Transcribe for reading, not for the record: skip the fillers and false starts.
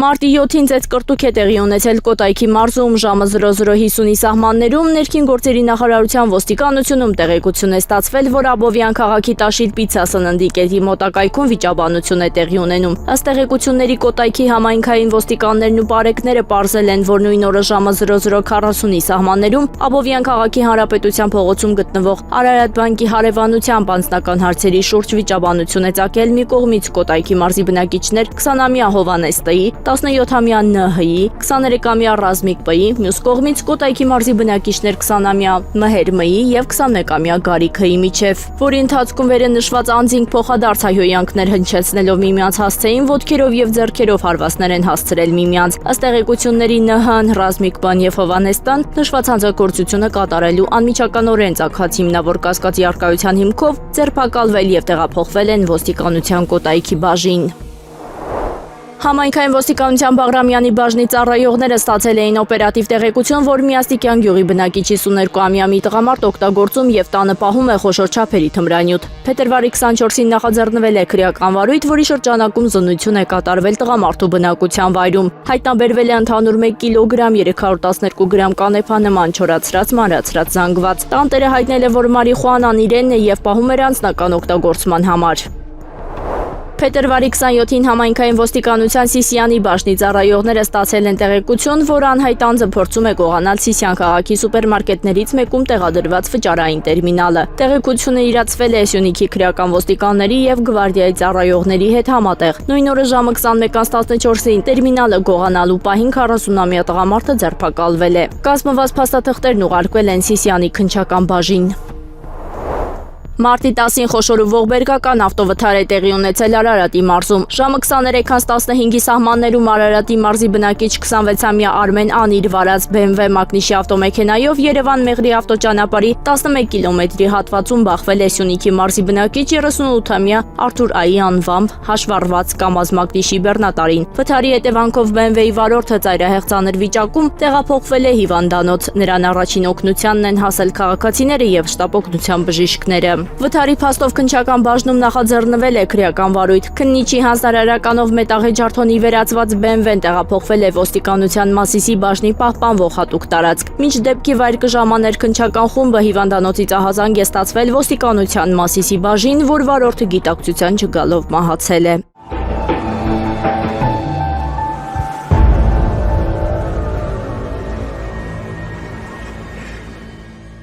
Մարտի 7-ին ծեծկռտուք է տեղի ունեցել Կոտայքի մարզում ժամը 00:50-ի սահմաններում ներքին գործերի նախարարության ոստիկանությունում տեղեկություն է ստացվել, որ Աբովյան քաղաքի Տաշիր պիցցա սննդի կետի մոտակայքում վիճաբանություն է տեղի ունենում։ Ըստ տեղեկությունների Կոտայքի համայնքային ոստիկաններն ու պարեկները պարզել են, որ նույն օրը ժամը 00:40-ի սահմաններում Աբովյան քաղաքի Հանրապետության փողոցում գտնվող Արարատ բանկի հարևանությամբ անձնական հարցերի շուրջ վիճաբանություն է ծագել մի կողմից Կոտայքի մարզի բնակիչներ 20-ամյա Հովհաննես Տ.-ի, 17-ամյա Ն.Հ.-ի, 23-ամյա Ռազմիկ П.-ի, մյուս կողմից Կոտայքի մարզի բնակիչներ 20-ամյա Մհեր Մ.-ի եւ 21-ամյա Գարիկ Հ.-ի միջև, որի ընթացքում վերենշված անձինք փոխադարձ հայհոյանքներ հնչեցնելով միմյանց հասցեին, ոտքերով եւ ձեռքերով հարվածներ են հասցրել միմյանց։ Ըստ տեղեկությունների Ն.Հ.-ն, Ռազմիկ П.-ն եւ Հովհաննես Տ.-ն նշված հանցագործությունը կատարելու անմիջականորեն ծագած հիմնավոր կասկածի առկայության հիմքով ձերբակալվել եւ տեղափոխվել են ոստիկանության Կոտայքի բաժին։ Համայնքային ոստիկանության Բաղրամյանի բաժնի ծառայողները ստացել էին օպերատիվ տեղեկություն, որ Միաստիկյան գյուղի բնակիչ 52-ամյա մի տղամարդ օգտագործում եւ տանը պահում է խոշոր չափերի թմրանյութ։ Փետրվարի 24-ին նախաձեռնվել է քրեական վարույթ, որի շրջանակում զննություն է կատարվել տղամարդու բնակության վայրում։ Հայտնաբերվել է ընդհանուր 1 կիլոգրամ 312 գրամ կանեփանման չորացրած մանրացրած զանգված։ Տանտերը հայտնել է, որ մարիխուանան իրենն է եւ պահում էր անձնական օգտագործման համար։ Փետրվարի 27-ին համայնքային ոստիկանության Սիսիանի բաժնի ծառայողները ստացել են տեղեկություն, որ անհայտ անձը փորձում է գողանալ Սիսիան քաղաքի սուպերմարկետներից մեկում տեղադրված վճարային տերմինալը։ Տեղեկությունը իրացվել է Սյունիքի քրեական ոստիկանների եւ գվարդիայի ծառայողների հետ համատեղ։ Նույն օրը ժամը 21:14-ին տերմինալը գողանալու պահին 40-ամյա տղամարդը ձերբակալվել է։ Կազմված փաստաթղթերն ուղարկվել են Սիսիանի քննչական բաժին։ Մարտի 10-ին խոշոր ու ողբերգական ավտովթար է տեղի ունեցել Արարատի մարզում։ Ժամը 23:15-ի սահմաններում Արարատի մարզի բնակիչ 26-ամյա Արմեն Ան իր վարած BMW մակնիշի ավտոմեքենայով Երևան-Մեղրի ավտոճանապարհի 11 կիլոմետրի հատվածում բախվել է Սյունիքի մարզի բնակիչ 38-ամյա Արթուր Ա.-ի անվամբ հաշվառված կամազ մակնիշի բեռնատարին։ Վթարի հետևանքով BMW-ի վարորդը ծայրահեղ ծանր վիճակում տեղափոխվել է հիվանդանոց։ Նրան առաջին օգնությանն են հասել քաղաքացիները եւ շտապ օգնության բժիշկները։ Վթարի փաստով քննչական բաժնում նախաձեռնվել է քրեական վարույթ։ Քննիչի հանձնարարականով մետաղե ջարդոնի վերածված BMW-ն տեղափոխվել է ոստիկանության Մասիսի բաժնի պահպանվող հատուկ տարածք։ Մինչ դեպքի վայր կժամաներ քննչական խումբը հիվանդանոցից ահազանգ է ստացվել ոստիկանության Մասիսի բաժին, որ վարորդը գիտակցության չգալով մահացել է։